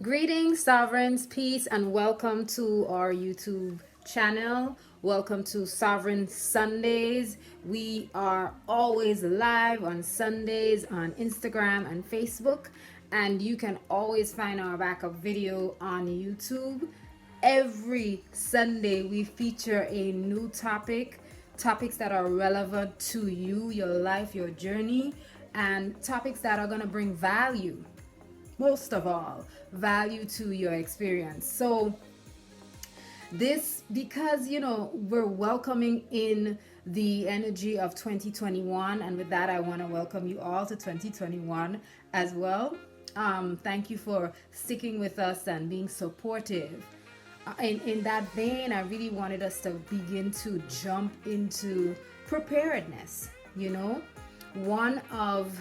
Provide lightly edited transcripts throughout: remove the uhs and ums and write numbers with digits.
Greetings, sovereigns, peace, and welcome to our YouTube channel. Welcome to Sovereign Sundays. We are always live on Sundays on Instagram and Facebook, and you can always find our backup video on YouTube. Every Sunday, we feature a new topics that are relevant to you, your life, your journey, and topics that are going to bring value, most of all value to your experience. So this, because we're welcoming in the energy of 2021, and with that I want to welcome you all to 2021 as well. Thank you for sticking with us and being supportive. In that vein, I really wanted us to begin to jump into preparedness. One of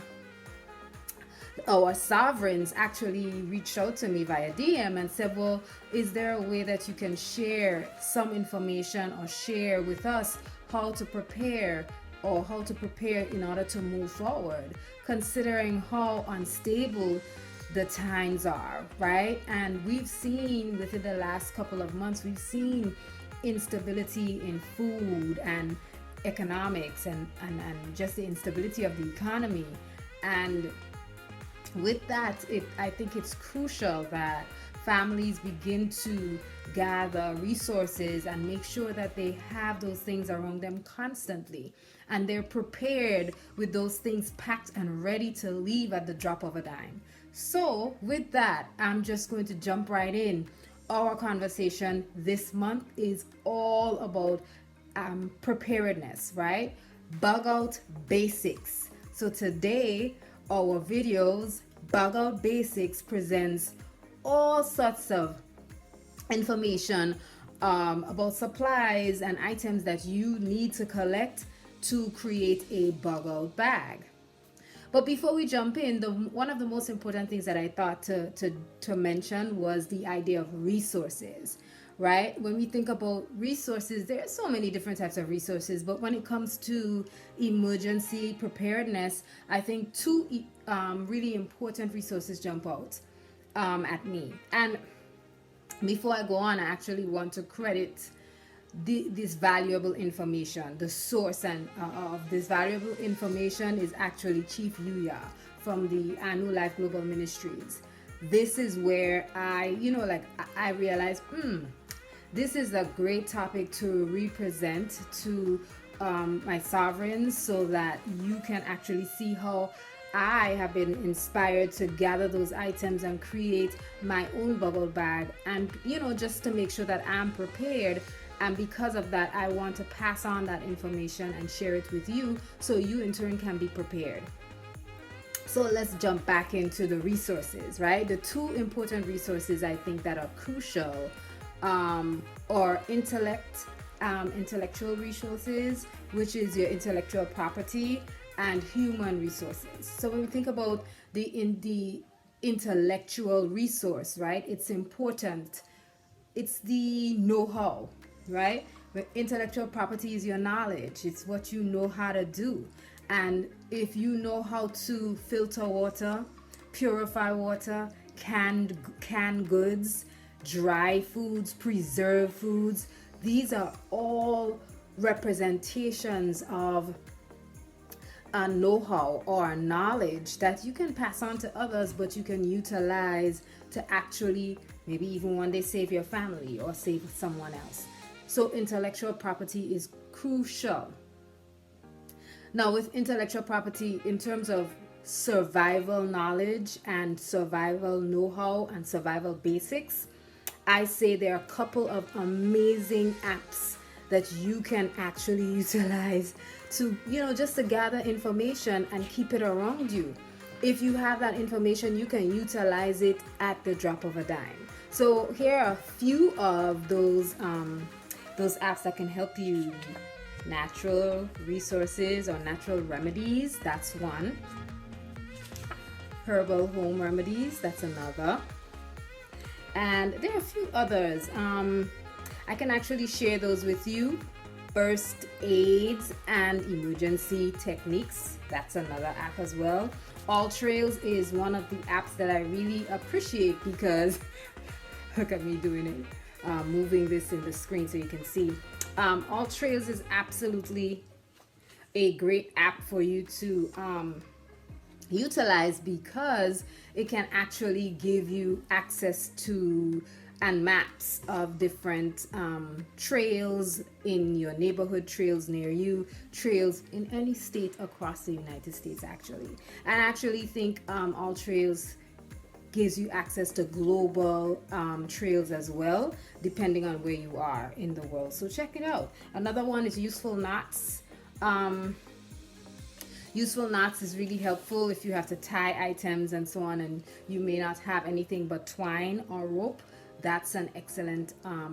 our sovereigns actually reached out to me via DM and said, well, is there a way that you can share some information or share with us how to prepare in order to move forward, considering how unstable the times are, right? And we've seen within the last couple of months, we've seen instability in food and economics and just the instability of the economy. And with that, I think it's crucial that families begin to gather resources and make sure that they have those things around them constantly, and they're prepared with those things packed and ready to leave at the drop of a dime. So with that, I'm just going to jump right in. Our conversation this month is all about preparedness, right? Bug out basics. So today, our videos, Bug Out Basics, presents all sorts of information about supplies and items that you need to collect to create a bug out bag. But before we jump in, one of the most important things that I thought to mention was the idea of resources, right? When we think about resources, there are so many different types of resources, but when it comes to emergency preparedness, I think two really important resources jump out at me. And before I go on, I actually want to credit this valuable information. The source of this valuable information is actually Chief Yuya from the Anu Life Global Ministries. This is where I realized, this is a great topic to represent to my sovereigns, so that you can actually see how I have been inspired to gather those items and create my own bubble bag, and just to make sure that I'm prepared. And because of that, I want to pass on that information and share it with you, so you in turn can be prepared. So let's jump back into the resources, right? The two important resources I think that are crucial are intellectual resources, which is your intellectual property, and human resources. So when we think about the intellectual resource, right, it's important. It's the know-how, right? But intellectual property is your knowledge. It's what you know how to do. And if you know how to filter water, purify water, canned goods, dry foods, preserve foods, these are all representations of a know-how or knowledge that you can pass on to others, but you can utilize to actually maybe even one day save your family or save someone else. So intellectual property is crucial. Now, with intellectual property, in terms of survival knowledge and survival know-how and survival basics, I say there are a couple of amazing apps that you can actually utilize to, just to gather information and keep it around you. If you have that information, you can utilize it at the drop of a dime. So here are a few of those apps that can help you. Natural resources or natural remedies, that's one. Herbal home remedies, that's another. And there are a few others. I can actually share those with you. First aids and emergency techniques, that's another app as well. All Trails is one of the apps that I really appreciate because look at me doing it, moving this in the screen so you can see. All Trails is absolutely a great app for you to utilize because it can actually give you access to and maps of different trails in your neighborhood, trails near you, trails in any state across the United States actually. And I actually think All Trails gives you access to global trails as well, depending on where you are in the world. So check it out. Another one is Useful Knots. Useful knots is really helpful if you have to tie items and so on and you may not have anything but twine or rope. That's an excellent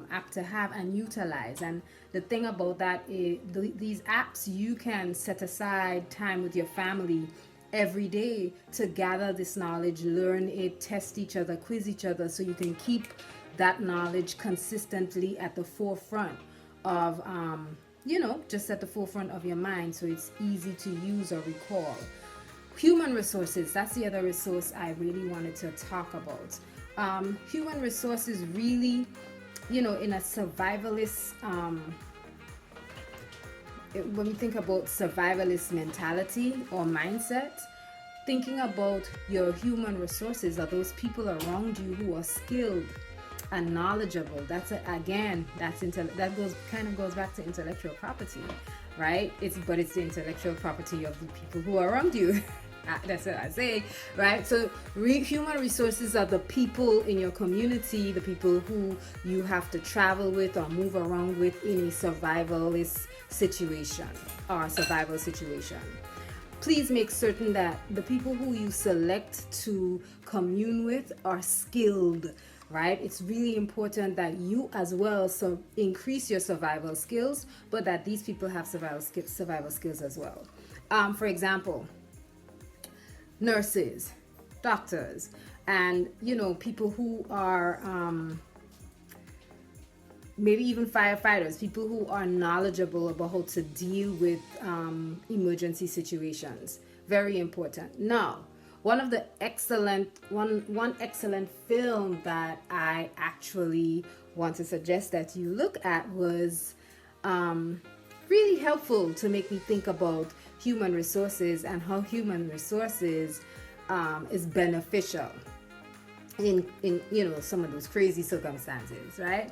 app to have and utilize. And the thing about that is these apps, you can set aside time with your family every day to gather this knowledge, learn it, test each other, quiz each other, so you can keep that knowledge consistently at the forefront of just at the forefront of your mind, so it's easy to use or recall. Human resources, that's the other resource I really wanted to talk about. Human resources really, in a survivalist, when we think about survivalist mentality or mindset, thinking about your human resources are those people around you who are skilled and knowledgeable. That goes back to intellectual property, right? It's the intellectual property of the people who are around you. That's what I say, right? So human resources are the people in your community, the people who you have to travel with or move around with in a survivalist situation or survival situation. Please make certain that the people who you select to commune with are skilled, right? It's really important that you as well increase your survival skills, but that these people have survival skills as well. For example, nurses, doctors, and people who are maybe even firefighters, people who are knowledgeable about how to deal with emergency situations. Very important. Now, one excellent film that I actually want to suggest that you look at was really helpful to make me think about human resources and how human resources is beneficial in some of those crazy circumstances, right?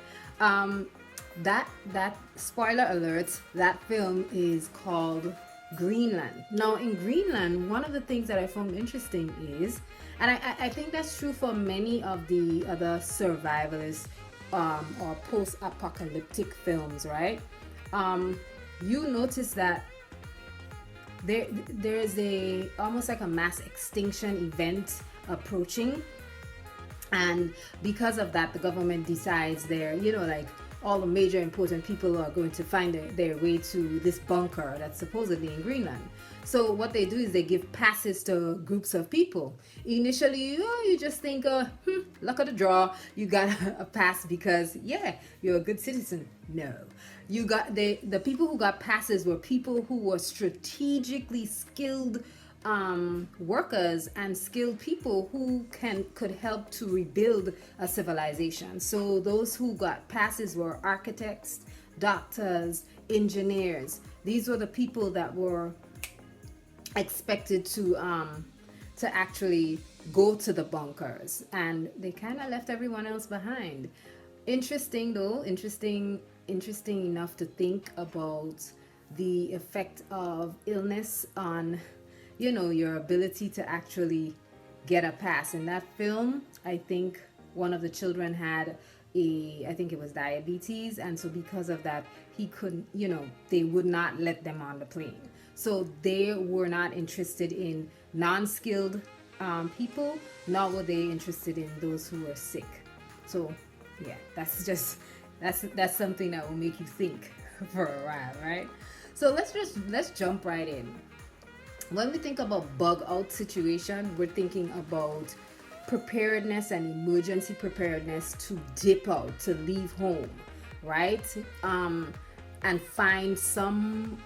That spoiler alert, that film is called Greenland. Now in Greenland, one of the things that I found interesting is, and I think that's true for many of the other survivalist or post-apocalyptic films, right? You notice that there is almost like a mass extinction event approaching, and because of that, the government decides like all the major important people are going to find their way to this bunker that's supposedly in Greenland. So what they do is they give passes to groups of people. Initially, you just think, luck of the draw, you got a pass because you're a good citizen. No, you got the people who got passes were people who were strategically skilled workers and skilled people who could help to rebuild a civilization. So those who got passes were architects, doctors, engineers. These were the people that were expected to actually go to the bunkers, and they kind of left everyone else behind. Interesting enough to think about the effect of illness on your ability to actually get a pass. In that film, I think one of the children had I think it was diabetes, and so because of that, he couldn't, they would not let them on the plane. So they were not interested in non-skilled people, nor were they interested in those who were sick. So that's something that will make you think for a while, right? So let's jump right in. When we think about bug out situation, we're thinking about preparedness and emergency preparedness to dip out, to leave home, right? And find some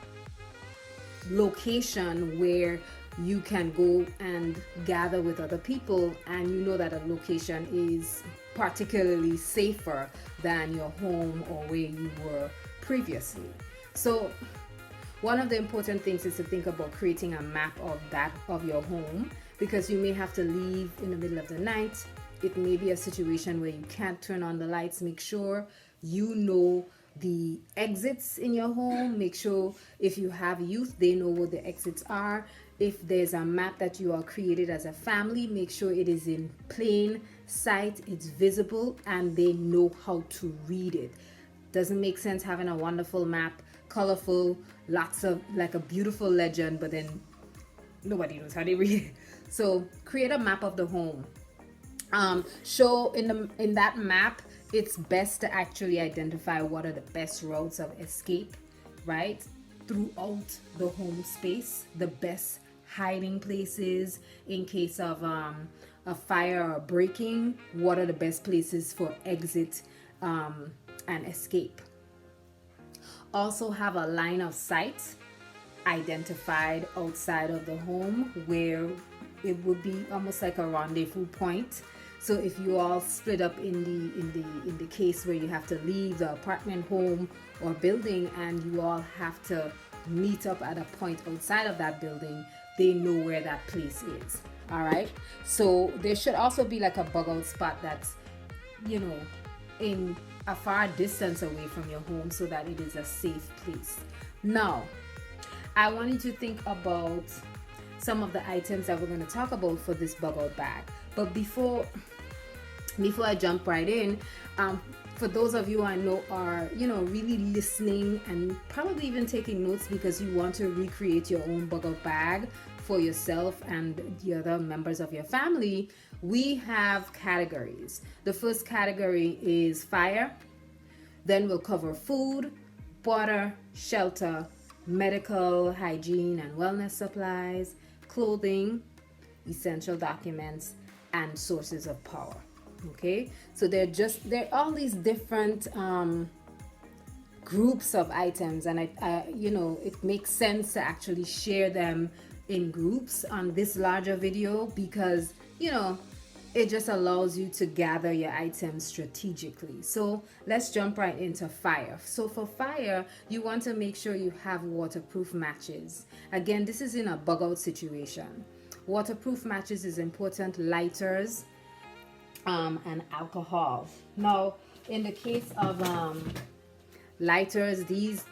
location where you can go and gather with other people, and you know that a location is particularly safer than your home or where you were previously. So one of the important things is to think about creating a map of your home, because you may have to leave in the middle of the night. It may be a situation where you can't turn on the lights. Make sure you know the exits in your home. Make sure if you have youth, they know what the exits are. If there's a map that you are created as a family, make sure it is in plain sight, it's visible, and they know how to read it. Doesn't make sense having a wonderful map, colorful, lots of like a beautiful legend, but then nobody knows how to read it. So create a map of the home. Show in that map, it's best to actually identify what are the best routes of escape, right, throughout the home space, the best hiding places in case of a fire or breaking. What are the best places for exit and escape? Also have a line of sight identified outside of the home where it would be almost like a rendezvous point. So if you all split up in the case where you have to leave the apartment, home, or building, and you all have to meet up at a point outside of that building, they know where that place is. All right. So there should also be like a bug out spot that's, in a far distance away from your home, so that it is a safe place. Now, I want you to think about some of the items that we're going to talk about for this bug out bag. But before I jump right in, for those of you I know are, really listening and probably even taking notes because you want to recreate your own bug out bag for yourself and the other members of your family, we have categories. The first category is fire. Then we'll cover food, water, shelter, medical, hygiene and wellness supplies, clothing, essential documents, and sources of power. Okay, so they're all these different groups of items, and it makes sense to actually share them in groups on this larger video because it just allows you to gather your items strategically. So let's jump right into fire. So for fire, you want to make sure you have waterproof matches. Again, this is in a bug out situation. Waterproof matches is important, lighters, and alcohol. Now, in the case of lighters, these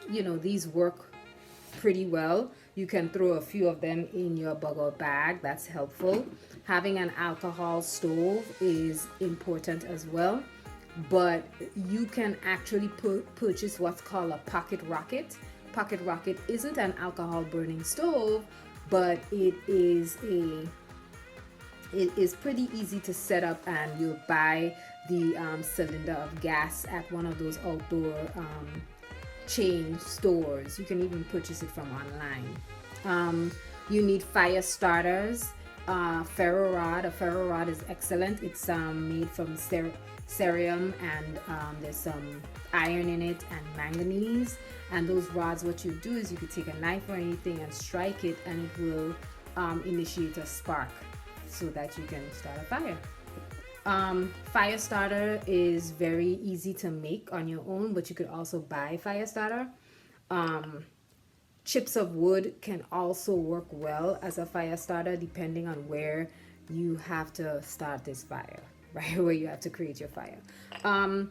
work pretty well. You can throw a few of them in your bug out bag. That's helpful. Having an alcohol stove is important as well, but you can actually purchase what's called a pocket rocket. Pocket rocket isn't an alcohol burning stove, but it is pretty easy to set up, and you'll buy the cylinder of gas at one of those outdoor chain stores. You can even purchase it from online. You need fire starters, ferro rod. A ferro rod is excellent. It's made from cerium, and there's some iron in it and manganese. And those rods, what you do is you could take a knife or anything and strike it, and it will initiate a spark so that you can start a fire. Fire starter is very easy to make on your own, but you could also buy fire starter. Chips of wood can also work well as a fire starter depending on where you have to start this fire, right? Where you have to create your fire. I'm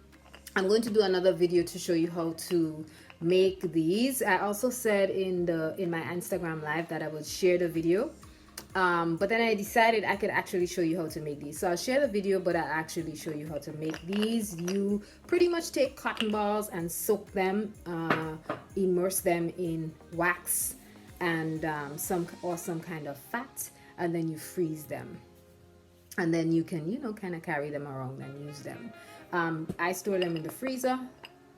going to do another video to show you how to make these. I also said in my Instagram live that I would share the video. But then I decided I could actually show you how to make these. So I'll share the video, but I'll actually show you how to make these. You pretty much take cotton balls and soak them, immerse them in wax and some kind of fat, and then you freeze them. And then you can, kind of carry them around and use them. I store them in the freezer,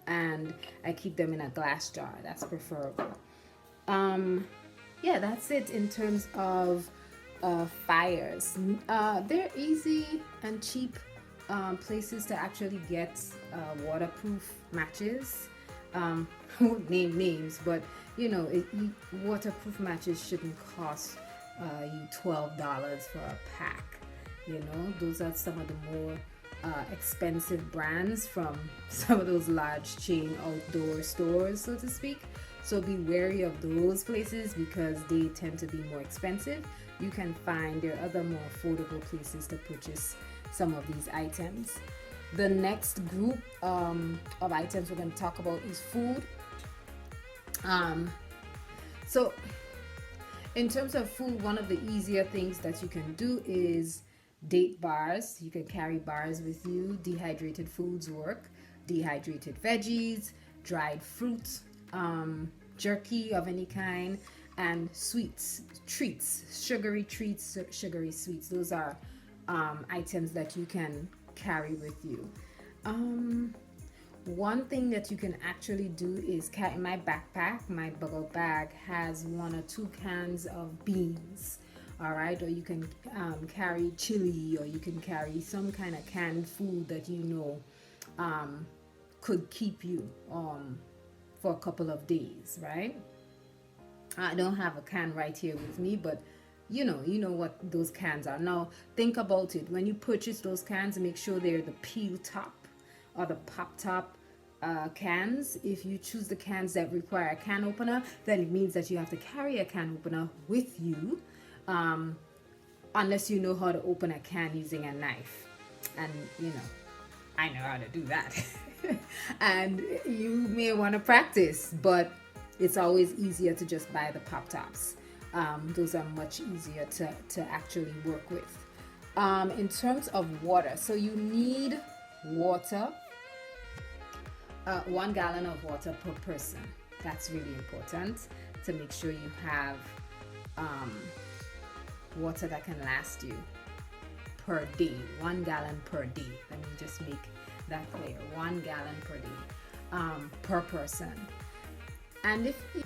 and I keep them in a glass jar. That's preferable. Yeah, that's it in terms of fires. They're easy and cheap places to actually get waterproof matches. I won't name names, but waterproof matches shouldn't cost you $12 for a pack. You know, those are some of the more expensive brands from some of those large chain outdoor stores, so to speak. So be wary of those places because they tend to be more expensive. You can find there are other more affordable places to purchase some of these items. The next group of items we're going to talk about is food. So in terms of food, one of the easier things that you can do is date bars. You can carry bars with you. Dehydrated foods work. Dehydrated veggies, dried fruits, jerky of any kind, and sweets, treats, sugary treats, sugary sweets. Those are items that you can carry with you. One thing that you can actually do is carry my backpack. My bubble bag has 1 or 2 cans of beans. All right, or you can carry chili, or you can carry some kind of canned food that you know could keep you for a couple of days, right? I don't have a can right here with me, but you know what those cans are. Now think about it. When you purchase those cans, make sure they're the peel top or the pop top cans. If you choose the cans that require a can opener, then it means that you have to carry a can opener with you, unless you know how to open a can using a knife. And I know how to do that. And you may want to practice, but it's always easier to just buy the pop tops. Those are much easier to actually work with. In terms of water, so you need water, 1 gallon of water per person. That's really important to make sure you have water that can last you per day. 1 gallon per day. Let me just make that clear. 1 gallon per day per person. And if